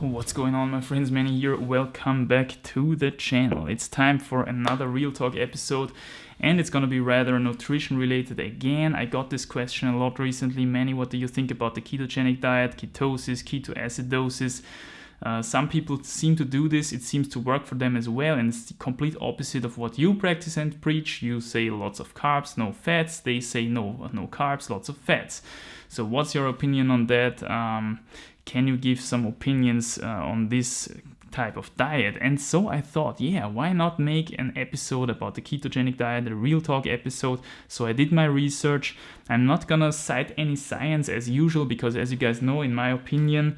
What's going on, my friends? Manny here. Welcome back to the channel. It's time for another Real Talk episode, and it's gonna be rather nutrition related again. I got this question a lot recently. Manny, what do you think about the ketogenic diet, ketosis, ketoacidosis? Some people seem to do this. It seems to work for them as well, and it's the complete opposite of what you practice and preach. You say lots of carbs, no fats. They say no carbs, lots of fats. So what's your opinion on that? Can you give some opinions on this type of diet? And so I thought, why not make an episode about the ketogenic diet, a Real Talk episode? So I did my research. I'm not gonna cite any science as usual, because as you guys know, in my opinion,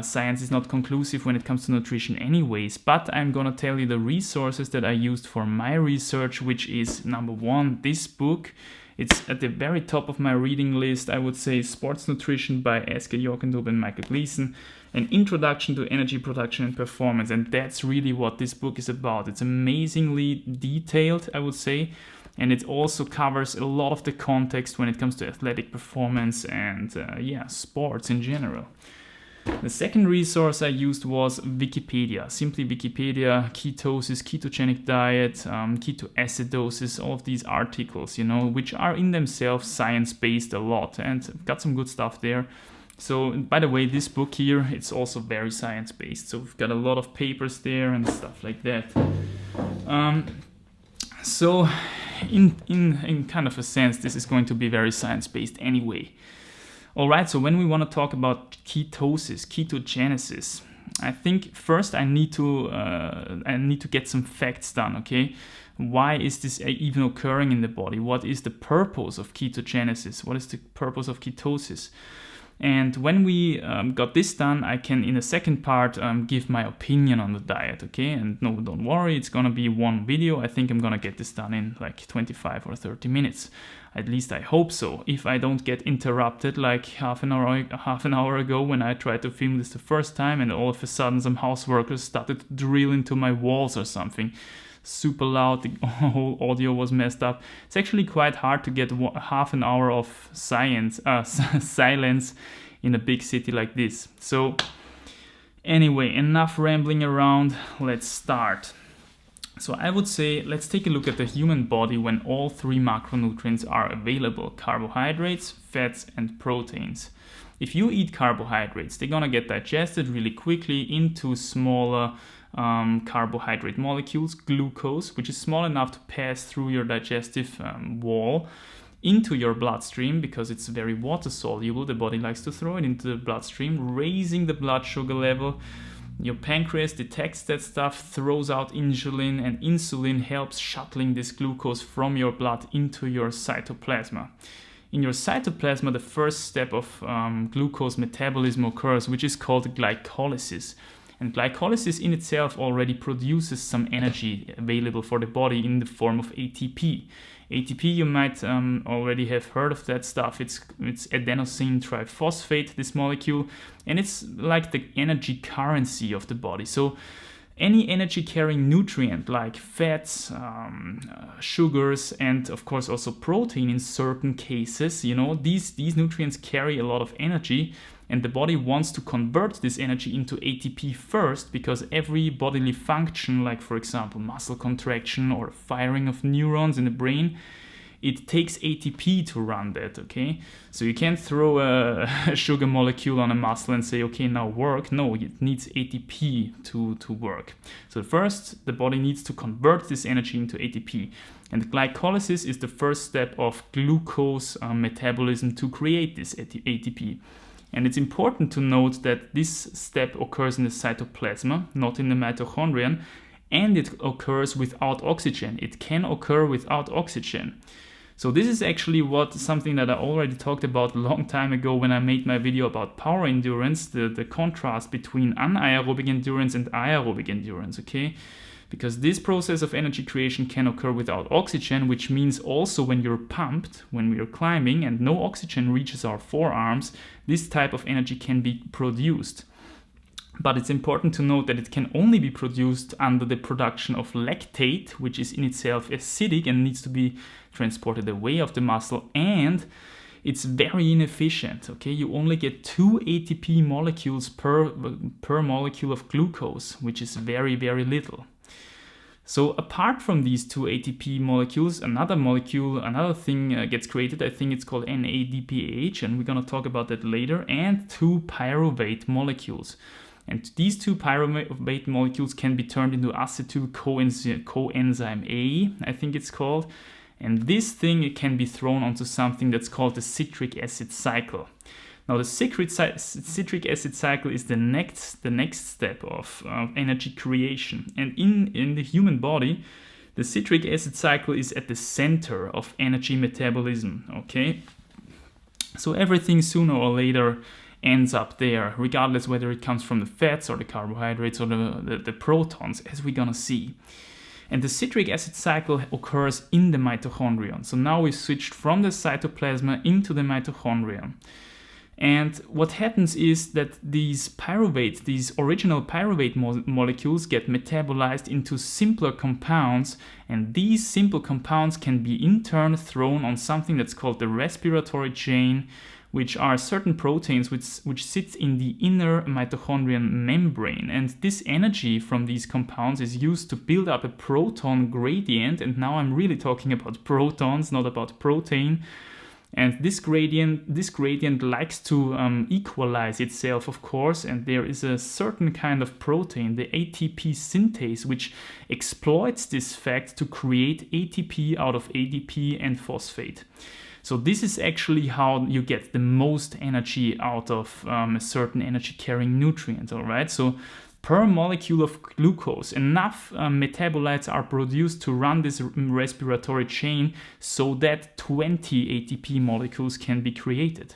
science is not conclusive when it comes to nutrition anyways, but I'm gonna tell you the resources that I used for my research, which is number one, this book. It's at the very top of my reading list. I would say Sports Nutrition by Eske Jorkendub and Michael Gleason, an introduction to energy production and performance. And that's really what this book is about. It's amazingly detailed, I would say. And it also covers a lot of the context when it comes to athletic performance and sports in general. The second resource I used was Wikipedia, simply Wikipedia, ketosis, ketogenic diet, ketoacidosis, all of these articles, which are in themselves science-based a lot, and got some good stuff there. So, by the way, this book here, it's also very science-based, so we've got a lot of papers there and stuff like that. So, in kind of a sense, this is going to be very science-based anyway. Alright, so when we want to talk about ketosis, ketogenesis, I think first I need to get some facts done, okay? Why is this even occurring in the body? What is the purpose of ketogenesis? What is the purpose of ketosis? And when we got this done, I can, in the second part, give my opinion on the diet, okay? And no, don't worry, it's gonna be one video. I think I'm gonna get this done in like 25 or 30 minutes. At least I hope so. If I don't get interrupted like half an hour ago when I tried to film this the first time, and all of a sudden some house workers started to drill into my walls or something. Super loud, the whole audio was messed up. It's actually quite hard to get half an hour of silence in a big city like this. So anyway, enough rambling around, let's start. So I would say, let's take a look at the human body when all three macronutrients are available: carbohydrates, fats, and proteins. If you eat carbohydrates, they're gonna get digested really quickly into smaller carbohydrate molecules, glucose, which is small enough to pass through your digestive wall into your bloodstream, because it's very water soluble. The body likes to throw it into the bloodstream, raising the blood sugar level. Your pancreas detects that stuff, throws out insulin, and insulin helps shuttling this glucose from your blood into your cytoplasma. In your cytoplasma, the first step of glucose metabolism occurs, which is called glycolysis. And glycolysis in itself already produces some energy available for the body in the form of ATP. ATP, you might already have heard of that stuff. It's adenosine triphosphate, this molecule, and it's like the energy currency of the body. So any energy-carrying nutrient like fats, sugars, and of course also protein in certain cases, these nutrients carry a lot of energy, and the body wants to convert this energy into ATP first, because every bodily function, like for example muscle contraction or firing of neurons in the brain, it takes ATP to run that, okay? So you can't throw a sugar molecule on a muscle and say, okay, now work. No, it needs ATP to work. So first, the body needs to convert this energy into ATP. And glycolysis is the first step of glucose metabolism to create this ATP. And it's important to note that this step occurs in the cytoplasma, not in the mitochondrion, and it occurs without oxygen. It can occur without oxygen. So this is actually something that I already talked about a long time ago when I made my video about power endurance, the contrast between anaerobic endurance and aerobic endurance, okay? Because this process of energy creation can occur without oxygen, which means also when you're pumped, when we are climbing and no oxygen reaches our forearms, this type of energy can be produced. But it's important to note that it can only be produced under the production of lactate, which is in itself acidic and needs to be transported away of the muscle, and it's very inefficient, okay? You only get 2 ATP molecules per molecule of glucose, which is very, very little. So apart from these 2 ATP molecules, another thing gets created. I think it's called NADPH, and we're going to talk about that later, and 2 pyruvate molecules. And these 2 pyruvate molecules can be turned into acetyl coenzyme A, I think it's called. And this thing, it can be thrown onto something that's called the citric acid cycle. Now, the citric acid cycle is the next step of energy creation. And in the human body, the citric acid cycle is at the center of energy metabolism, okay? So everything sooner or later ends up there, regardless whether it comes from the fats or the carbohydrates or the protons, as we're gonna see. And the citric acid cycle occurs in the mitochondrion. So now we switched from the cytoplasm into the mitochondrion. And what happens is that these original pyruvate molecules get metabolized into simpler compounds, and these simple compounds can be in turn thrown on something that's called the respiratory chain, which are certain proteins which sits in the inner mitochondrion membrane. And this energy from these compounds is used to build up a proton gradient, and now I'm really talking about protons, not about protein. And this gradient likes to equalize itself, of course, and there is a certain kind of protein, the ATP synthase, which exploits this fact to create ATP out of ADP and phosphate. So this is actually how you get the most energy out of a certain energy-carrying nutrient, all right? So per molecule of glucose, enough metabolites are produced to run this respiratory chain so that 20 ATP molecules can be created.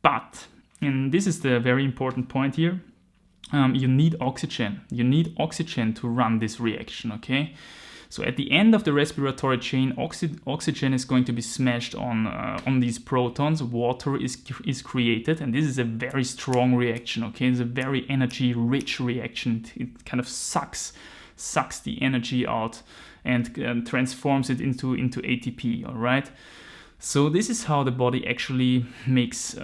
But, and this is the very important point here, you need oxygen. You need oxygen to run this reaction, okay? So at the end of the respiratory chain, oxygen is going to be smashed on these protons. Water is created, and this is a very strong reaction. Okay, it's a very energy-rich reaction. It kind of sucks the energy out and transforms it into ATP. All right. So this is how the body actually makes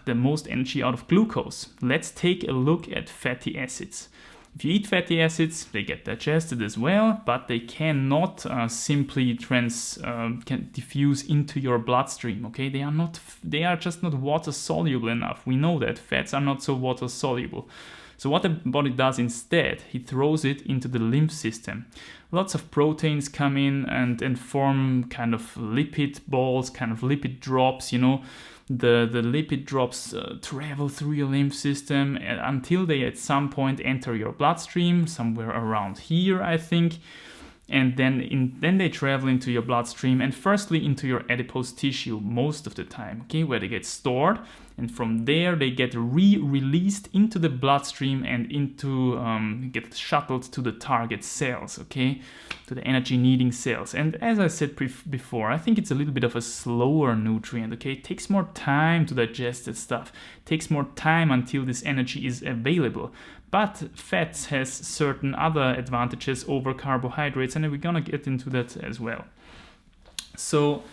the most energy out of glucose. Let's take a look at fatty acids. If you eat fatty acids, they get digested as well, but they cannot simply can diffuse into your bloodstream. Okay, they are just not water soluble enough. We know that fats are not so water soluble. So what the body does instead, he throws it into the lymph system. Lots of proteins come in and form kind of lipid balls, kind of lipid drops, you know. The lipid drops travel through your lymph system until they at some point enter your bloodstream, somewhere around here, I think. And then they travel into your bloodstream and firstly into your adipose tissue most of the time, okay, where they get stored. And from there they get released into the bloodstream and get shuttled to the target cells, okay, to the energy needing cells. And as I said before, I think it's a little bit of a slower nutrient, okay. It takes more time to digest that stuff. It takes more time until this energy is available. But fats has certain other advantages over carbohydrates, and we're gonna get into that as well. So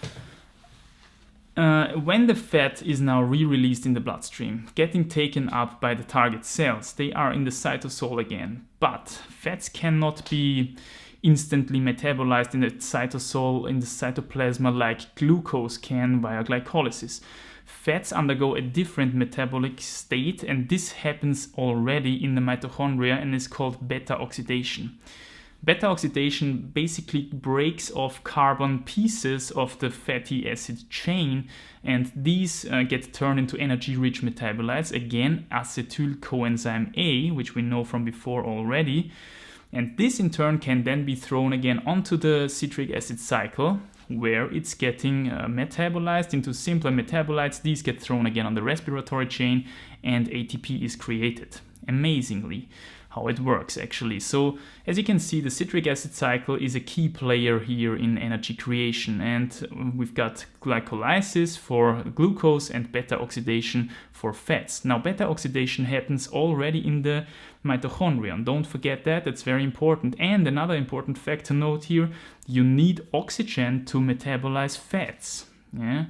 when the fat is now re-released in the bloodstream, getting taken up by the target cells, they are in the cytosol again. But fats cannot be instantly metabolized in the cytosol, in the cytoplasma, like glucose can via glycolysis. Fats undergo a different metabolic state, and this happens already in the mitochondria and is called beta oxidation. Beta oxidation basically breaks off carbon pieces of the fatty acid chain, and these get turned into energy-rich metabolites, again acetyl coenzyme A, which we know from before already. And this in turn can then be thrown again onto the citric acid cycle, where it's getting metabolized into simpler metabolites. These get thrown again on the respiratory chain and ATP is created. Amazingly, how it works actually. So as you can see, the citric acid cycle is a key player here in energy creation, and we've got glycolysis for glucose and beta oxidation for fats. Now beta oxidation happens already in the mitochondrion. Don't forget that, that's very important. And another important fact to note here, you need oxygen to metabolize fats. Yeah.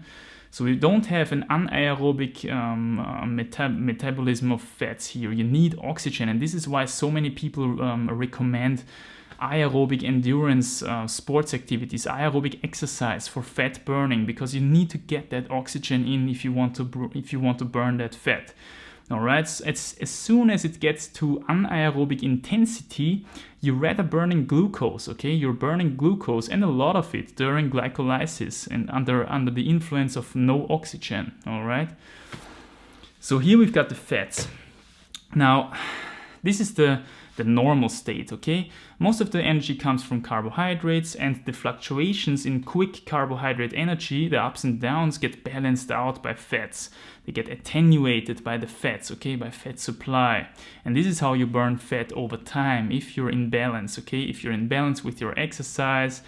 So we don't have an anaerobic metabolism of fats here. You need oxygen, and this is why so many people recommend aerobic endurance sports activities, aerobic exercise for fat burning, because you need to get that oxygen in if you want to burn that fat. All right, as soon as it gets to anaerobic intensity, you're rather burning glucose, okay? You're burning glucose, and a lot of it during glycolysis and under the influence of no oxygen, all right? So here we've got the fats. Now, this is the normal state, okay? Most of the energy comes from carbohydrates, and the fluctuations in quick carbohydrate energy, the ups and downs, get balanced out by fats. They get attenuated by the fats, okay, by fat supply. And this is how you burn fat over time if you're in balance, okay? If you're in balance with your exercise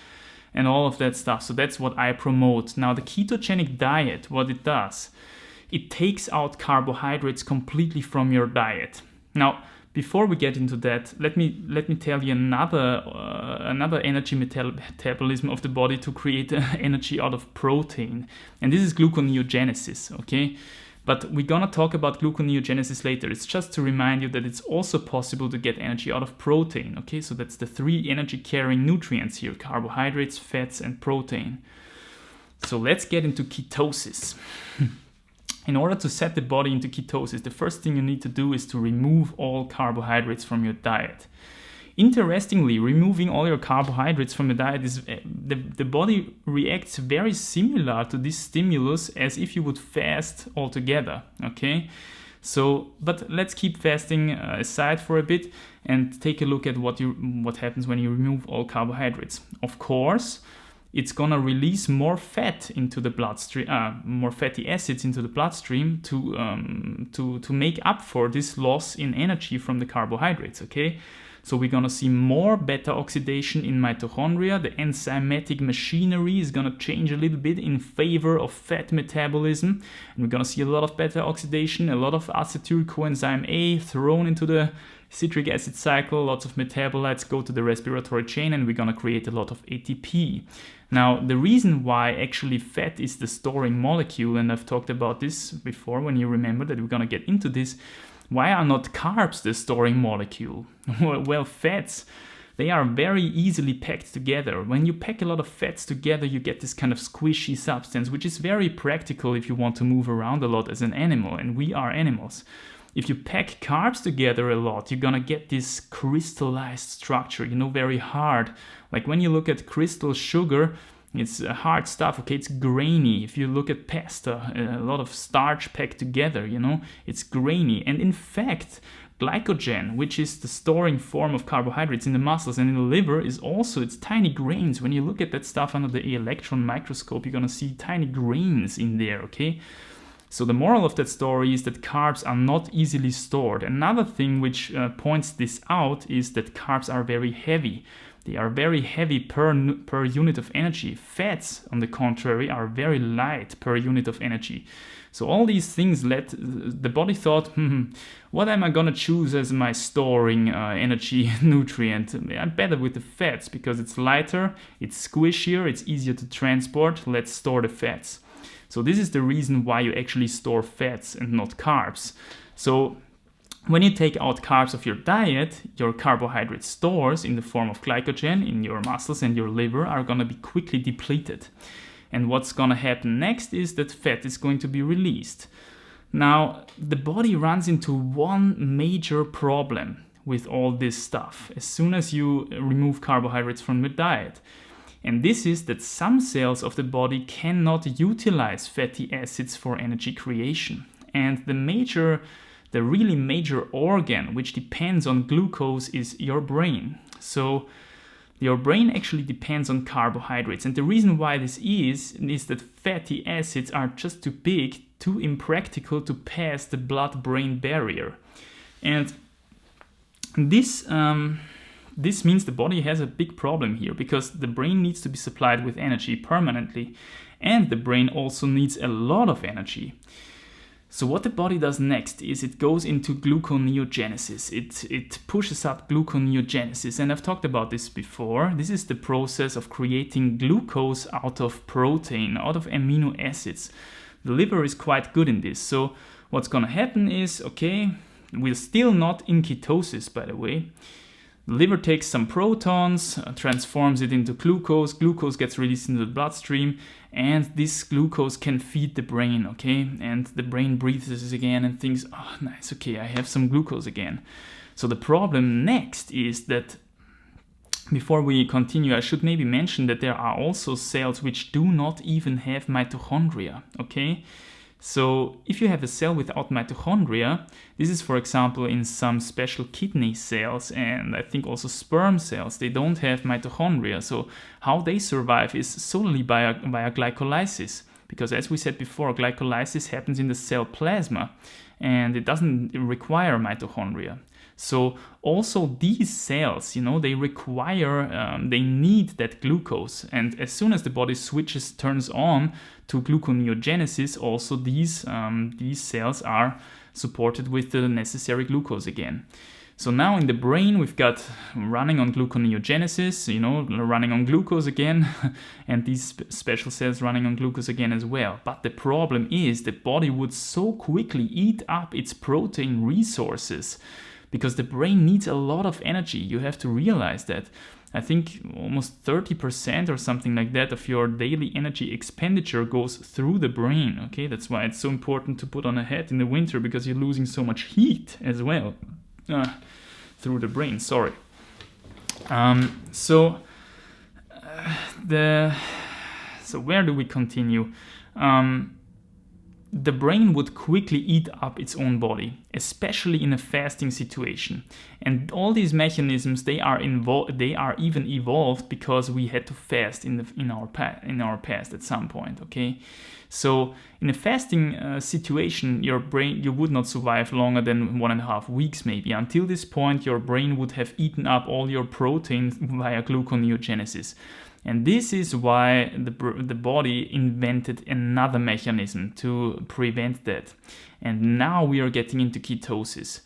and all of that stuff. So that's what I promote. Now, the ketogenic diet, what it does, it takes out carbohydrates completely from your diet. Now, before we get into that, let me tell you another energy metabolism of the body to create energy out of protein, and this is gluconeogenesis, okay? But we're gonna talk about gluconeogenesis later. It's just to remind you that it's also possible to get energy out of protein, okay? So that's the 3 energy-carrying nutrients here: carbohydrates, fats, and protein. So let's get into ketosis. In order to set the body into ketosis, the first thing you need to do is to remove all carbohydrates from your diet. Interestingly, removing all your carbohydrates from the diet is the body reacts very similar to this stimulus as if you would fast altogether, okay? So, but let's keep fasting aside for a bit and take a look at what happens when you remove all carbohydrates. Of course, it's gonna release more fat into the bloodstream, more fatty acids into the bloodstream to make up for this loss in energy from the carbohydrates, okay? So we're gonna see more beta oxidation in mitochondria. The enzymatic machinery is gonna change a little bit in favor of fat metabolism, and we're gonna see a lot of beta oxidation, a lot of acetyl coenzyme A thrown into the citric acid cycle, lots of metabolites go to the respiratory chain, and we're gonna create a lot of ATP. Now, the reason why actually fat is the storing molecule, and I've talked about this before when you remember that we're gonna get into this, why are not carbs the storing molecule? Well, fats, they are very easily packed together. When you pack a lot of fats together, you get this kind of squishy substance, which is very practical if you want to move around a lot as an animal, and we are animals. If you pack carbs together a lot, you're gonna get this crystallized structure, very hard. Like when you look at crystal sugar, it's hard stuff, okay? It's grainy. If you look at pasta, a lot of starch packed together, it's grainy. And in fact, glycogen, which is the storing form of carbohydrates in the muscles and in the liver, is also, it's tiny grains. When you look at that stuff under the electron microscope, you're gonna see tiny grains in there, okay? So the moral of that story is that carbs are not easily stored. Another thing which points this out is that carbs are very heavy. They are very heavy per unit of energy. Fats, on the contrary, are very light per unit of energy. So all these things led, the body thought, what am I gonna choose as my storing energy nutrient? I'm better with the fats because it's lighter, it's squishier, it's easier to transport. Let's store the fats. So this is the reason why you actually store fats and not carbs. So when you take out carbs of your diet, your carbohydrate stores in the form of glycogen in your muscles and your liver are going to be quickly depleted. And what's going to happen next is that fat is going to be released. Now, the body runs into one major problem with all this stuff as soon as you remove carbohydrates from your diet. And this is that some cells of the body cannot utilize fatty acids for energy creation. And the really major organ which depends on glucose is your brain. So your brain actually depends on carbohydrates. And the reason why this is that fatty acids are just too big, too impractical to pass the blood-brain barrier. And this means the body has a big problem here because the brain needs to be supplied with energy permanently, and the brain also needs a lot of energy. So what the body does next is it goes into gluconeogenesis. It pushes up gluconeogenesis, and I've talked about this before. This is the process of creating glucose out of protein, out of amino acids. The liver is quite good in this. So what's going to happen is, okay, we're still not in ketosis, by the way. The liver takes some protons, transforms it into glucose. Glucose gets released into the bloodstream, and this glucose can feed the brain, okay? And the brain breathes this again and thinks, oh, nice, okay, I have some glucose again. So the problem next is that, before we continue, I should maybe mention that there are also cells which do not even have mitochondria, okay? So if you have a cell without mitochondria, this is, for example, in some special kidney cells and I think also sperm cells, they don't have mitochondria. So how they survive is solely via glycolysis, because as we said before, glycolysis happens in the cell plasma and it doesn't require mitochondria. So also these cells, they require, they need that glucose. And as soon as the body turns on to gluconeogenesis, also these cells are supported with the necessary glucose again. So now in the brain, we've got running on gluconeogenesis, running on glucose again, and these special cells running on glucose again as well. But the problem is the body would so quickly eat up its protein resources, because the brain needs a lot of energy. You have to realize that. I think almost 30% or something like that of your daily energy expenditure goes through the brain. Okay, that's why it's so important to put on a hat in the winter, because you're losing so much heat as well through the brain. Sorry. So where do we continue? The brain would quickly eat up its own body, especially in a fasting situation. And all these mechanisms, they are even evolved because we had to fast in our past at some point. Okay, so in a fasting situation, your brain, you would not survive longer than 1.5 weeks maybe. Until this point, your brain would have eaten up all your protein via gluconeogenesis. And this is why the body invented another mechanism to prevent that. And now we are getting into ketosis.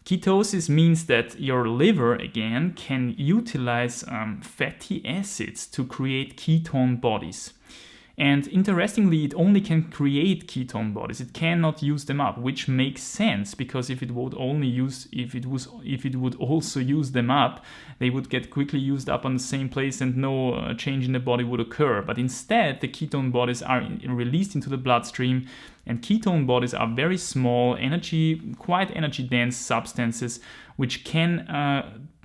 Ketosis means that your liver, again, can utilize fatty acids to create ketone bodies. And interestingly, it only can create ketone bodies. It cannot use them up, which makes sense, because if it would also use them up, they would get quickly used up on the same place and no change in the body would occur. But instead, the ketone bodies are released into the bloodstream, and ketone bodies are very small, quite energy-dense substances which can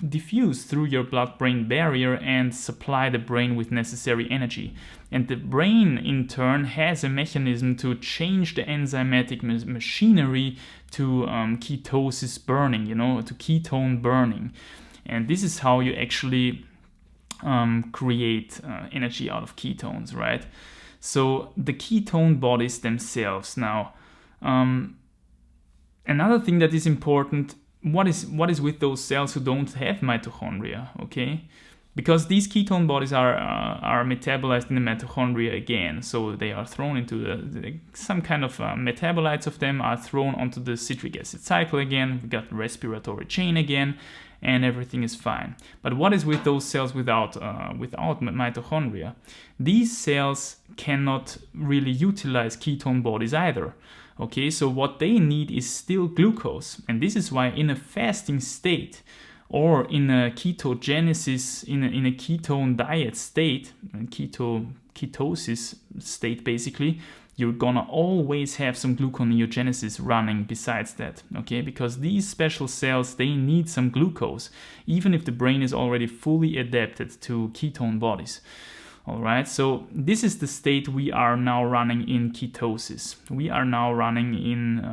diffuse through your blood-brain barrier and supply the brain with necessary energy. And the brain, in turn, has a mechanism to change the enzymatic machinery to ketosis burning, to ketone burning. And this is how you actually create energy out of ketones, right? So the ketone bodies themselves. Now, another thing that is important, what is with those cells who don't have mitochondria, okay? Because these ketone bodies are metabolized in the mitochondria again, so they are thrown into some kind of metabolites of them are thrown onto the citric acid cycle again. We got the respiratory chain again, and everything is fine. But what is with those cells without mitochondria? These cells cannot really utilize ketone bodies either. Okay, so what they need is still glucose, and this is why in a fasting state or in a ketogenesis, in a ketone diet state, ketosis state basically, you're gonna always have some gluconeogenesis running besides that, okay? Because these special cells, they need some glucose, even if the brain is already fully adapted to ketone bodies. All right, so this is the state we are now running in ketosis. We are now running in,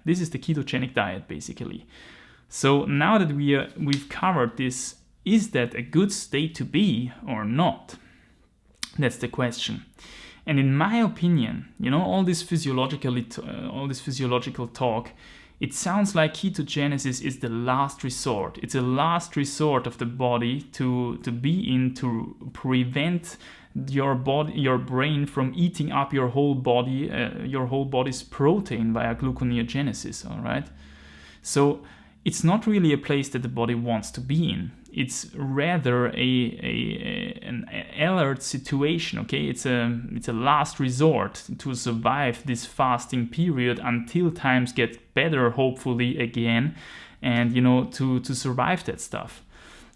this is the ketogenic diet basically. So now that we've covered this, is that a good state to be or not? That's the question. And in my opinion, all this physiological talk, it sounds like ketogenesis is the last resort. It's a last resort of the body to be in to prevent your brain from eating up your whole body's protein via gluconeogenesis. All right, so it's not really a place that the body wants to be in. it's rather an alert situation, okay? It's a last resort to survive this fasting period until times get better, hopefully again, and to survive that stuff.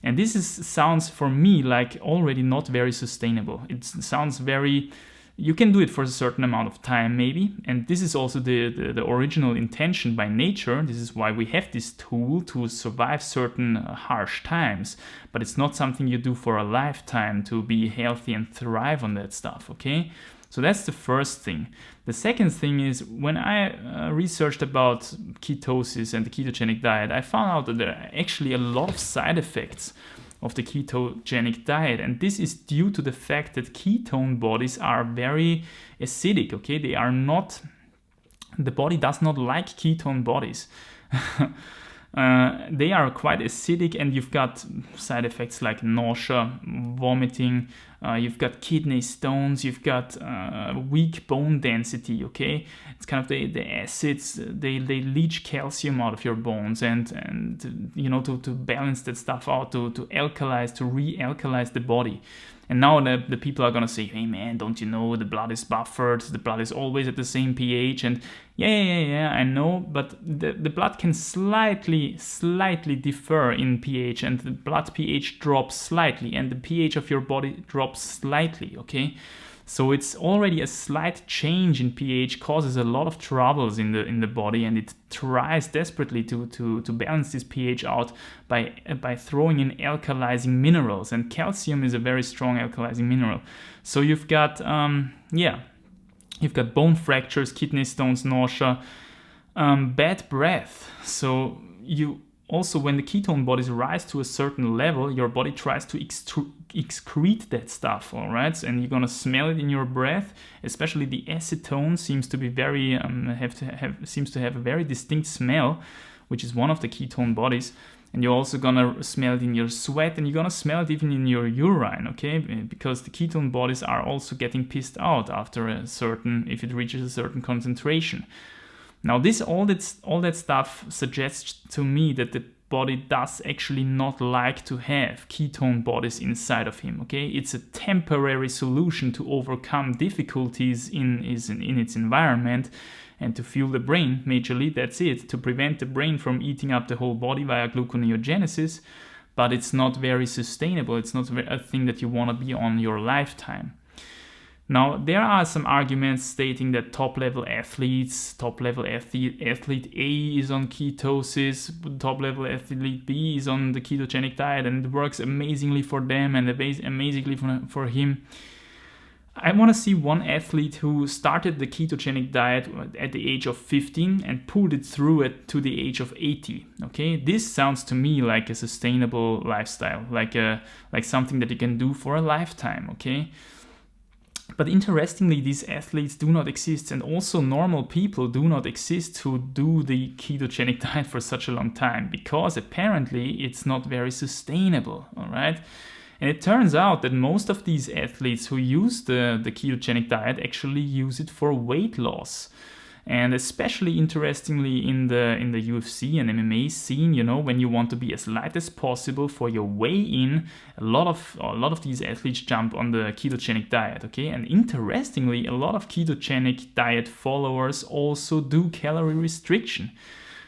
And this sounds for me like already not very sustainable. It sounds very, you can do it for a certain amount of time maybe, and this is also the original intention by nature. This is why we have this tool to survive certain harsh times, but it's not something you do for a lifetime to be healthy and thrive on that stuff, okay? So that's the first thing. The second thing is, when I researched about ketosis and the ketogenic diet, I found out that there are actually a lot of side effects of the ketogenic diet, and this is due to the fact that ketone bodies are very acidic, okay? The body does not like ketone bodies. They are quite acidic, and you've got side effects like nausea, vomiting, you've got kidney stones, you've got weak bone density, okay? It's kind of the acids, they leach calcium out of your bones, and to balance that stuff out, to alkalize, to re-alkalize the body. And now the people are going to say, hey man, don't you know the blood is buffered, the blood is always at the same pH, and yeah, I know, but the blood can slightly differ in pH, and the blood pH drops slightly, and the pH of your body drops slightly, okay? So it's already a slight change in pH causes a lot of troubles in the body, and it tries desperately to balance this pH out by throwing in alkalizing minerals, and calcium is a very strong alkalizing mineral. So you've got you've got bone fractures, kidney stones, nausea, bad breath. So you also, when the ketone bodies rise to a certain level, your body tries to excrete that stuff, all right? And you're gonna smell it in your breath. Especially the acetone seems to be very seems to have a very distinct smell, which is one of the ketone bodies. And you're also gonna smell it in your sweat, and you're gonna smell it even in your urine, okay? Because the ketone bodies are also getting pissed out after if it reaches a certain concentration. Now all that stuff suggests to me that the body does actually not like to have ketone bodies inside of him, okay? It's a temporary solution to overcome difficulties in its environment and to fuel the brain majorly, that's it, to prevent the brain from eating up the whole body via gluconeogenesis, but it's not very sustainable. It's not a thing that you want to be on your lifetime. Now, there are some arguments stating that top-level athlete A is on ketosis, top-level athlete B is on the ketogenic diet, and it works amazingly for them and amazingly for him. I want to see one athlete who started the ketogenic diet at the age of 15 and pulled it through it to the age of 80. Okay, this sounds to me like a sustainable lifestyle, like something that you can do for a lifetime. Okay. But interestingly, these athletes do not exist, and also normal people do not exist who do the ketogenic diet for such a long time, because apparently it's not very sustainable, all right? And it turns out that most of these athletes who use the ketogenic diet actually use it for weight loss. And especially interestingly in the UFC and MMA scene, you know, when you want to be as light as possible for your weigh-in, a lot of these athletes jump on the ketogenic diet, okay? And interestingly, a lot of ketogenic diet followers also do calorie restriction.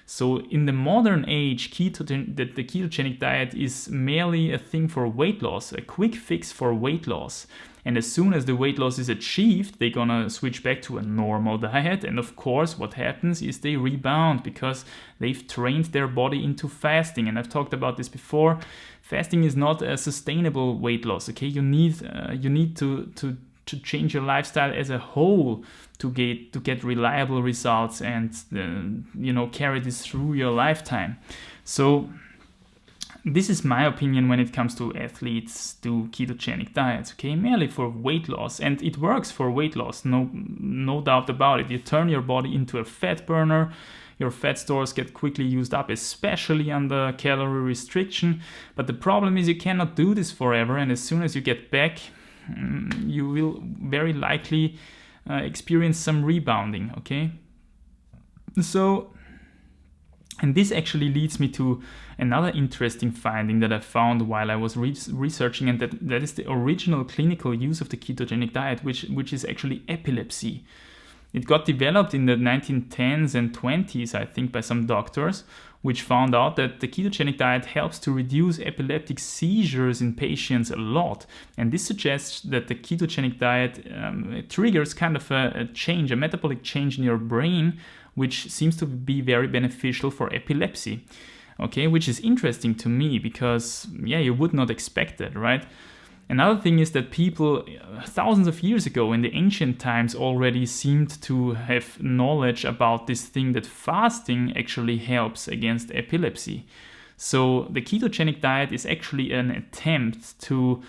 So in the modern age, the ketogenic diet is merely a thing for weight loss, a quick fix for weight loss. And as soon as the weight loss is achieved, they're gonna switch back to a normal diet. And of course, what happens is they rebound because they've trained their body into fasting. And I've talked about this before. Fasting is not a sustainable weight loss. Okay, you need to change your lifestyle as a whole to get reliable results and carry this through your lifetime. So this is my opinion when it comes to athletes do ketogenic diets, okay? Merely for weight loss, and it works for weight loss, no doubt about it. You turn your body into a fat burner, your fat stores get quickly used up, especially under calorie restriction, but the problem is you cannot do this forever, and as soon as you get back, you will very likely experience some rebounding, okay? So And this actually leads me to another interesting finding that I found while I was researching, and that is the original clinical use of the ketogenic diet, which is actually epilepsy. It got developed in the 1910s and 20s, I think, by some doctors, which found out that the ketogenic diet helps to reduce epileptic seizures in patients a lot. And this suggests that the ketogenic diet triggers kind of a change, a metabolic change in your brain, which seems to be very beneficial for epilepsy. Okay, which is interesting to me because, yeah, you would not expect that, right? Another thing is that people thousands of years ago in the ancient times already seemed to have knowledge about this thing that fasting actually helps against epilepsy. So the ketogenic diet is actually an attempt to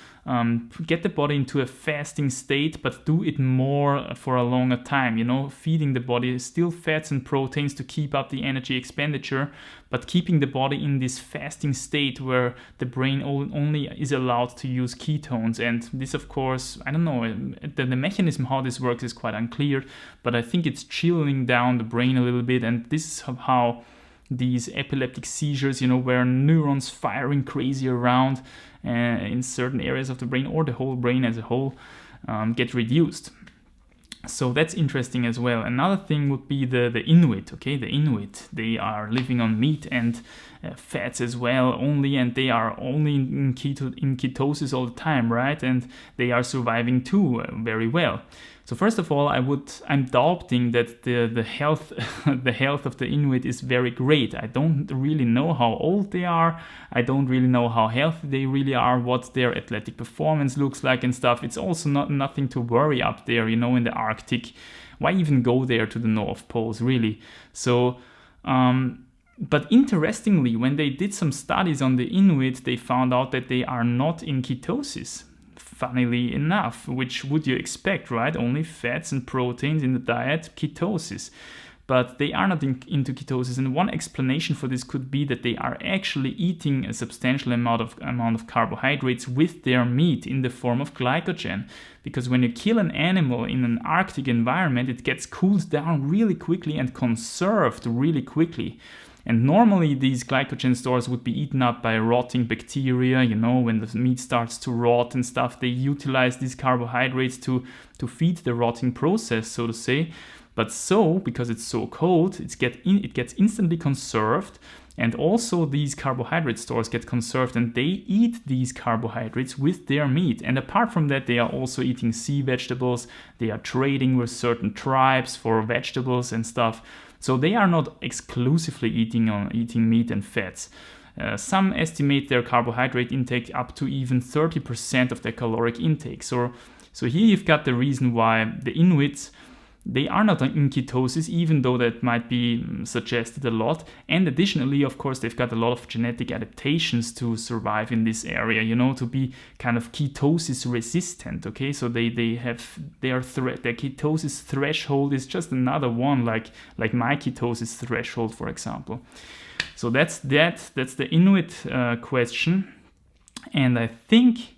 get the body into a fasting state, but do it more for a longer time, feeding the body still fats and proteins to keep up the energy expenditure, but keeping the body in this fasting state where the brain only is allowed to use ketones. And this, of course, I don't know, the mechanism how this works is quite unclear, but I think it's chilling down the brain a little bit, and this is how these epileptic seizures, where neurons firing crazy around in certain areas of the brain or the whole brain as a whole, get reduced. So that's interesting as well. Another thing would be the Inuit. Okay, the Inuit, they are living on meat and fats as well only, and they are only in ketosis all the time, right? And they are surviving too very well. So first of all, I'm doubting that the health the health of the Inuit is very great. I don't really know how old they are. I don't really know how healthy they really are, what their athletic performance looks like and stuff. It's also nothing to worry up there, in the Arctic. Why even go there to the North Poles, really? So, but interestingly, when they did some studies on the Inuit, they found out that they are not in ketosis. Funnily enough, which would you expect, right? Only fats and proteins in the diet, ketosis. But they are not into ketosis, and one explanation for this could be that they are actually eating a substantial amount of carbohydrates with their meat in the form of glycogen. Because when you kill an animal in an Arctic environment, it gets cooled down really quickly and conserved really quickly. And normally these glycogen stores would be eaten up by rotting bacteria, when the meat starts to rot and stuff. They utilize these carbohydrates to feed the rotting process, so to say. But because it's so cold, it gets instantly conserved. And also these carbohydrate stores get conserved, and they eat these carbohydrates with their meat. And apart from that, they are also eating sea vegetables. They are trading with certain tribes for vegetables and stuff. So they are not exclusively eating meat and fats. Some estimate their carbohydrate intake up to even 30% of their caloric intake. So here you've got the reason why the Inuits, they are not in ketosis, even though that might be suggested a lot. And additionally, of course, they've got a lot of genetic adaptations to survive in this area, to be kind of ketosis resistant. Okay, so their ketosis threshold is just another one, like my ketosis threshold, for example. So that's the Inuit question, and I think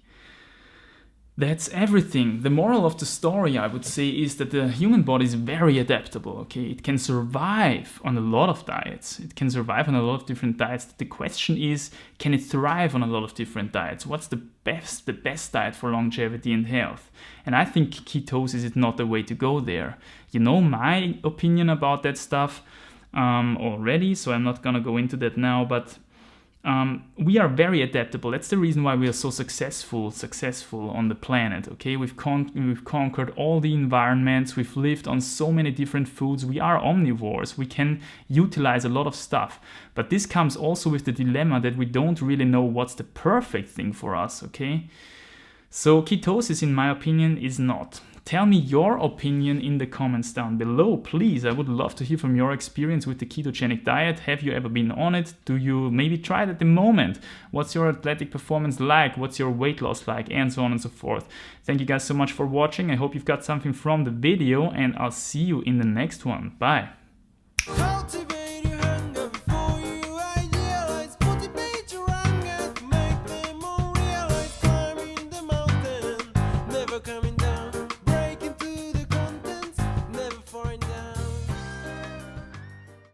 that's everything. The moral of the story, I would say, is that the human body is very adaptable, okay? It can survive on a lot of diets. It can survive on a lot of different diets. The question is, can it thrive on a lot of different diets? What's the best diet for longevity and health? And I think ketosis is not the way to go there. My opinion about that stuff already, so I'm not gonna go into that now, but we are very adaptable. That's the reason why we are so successful on the planet. Okay, we've conquered all the environments. We've lived on so many different foods. We are omnivores. We can utilize a lot of stuff. But this comes also with the dilemma that we don't really know what's the perfect thing for us. Okay, so ketosis, in my opinion, is not. Tell me your opinion in the comments down below, please. I would love to hear from your experience with the ketogenic diet. Have you ever been on it? Do you maybe try it at the moment? What's your athletic performance like? What's your weight loss like? And so on and so forth. Thank you guys so much for watching. I hope you've got something from the video, and I'll see you in the next one. Bye.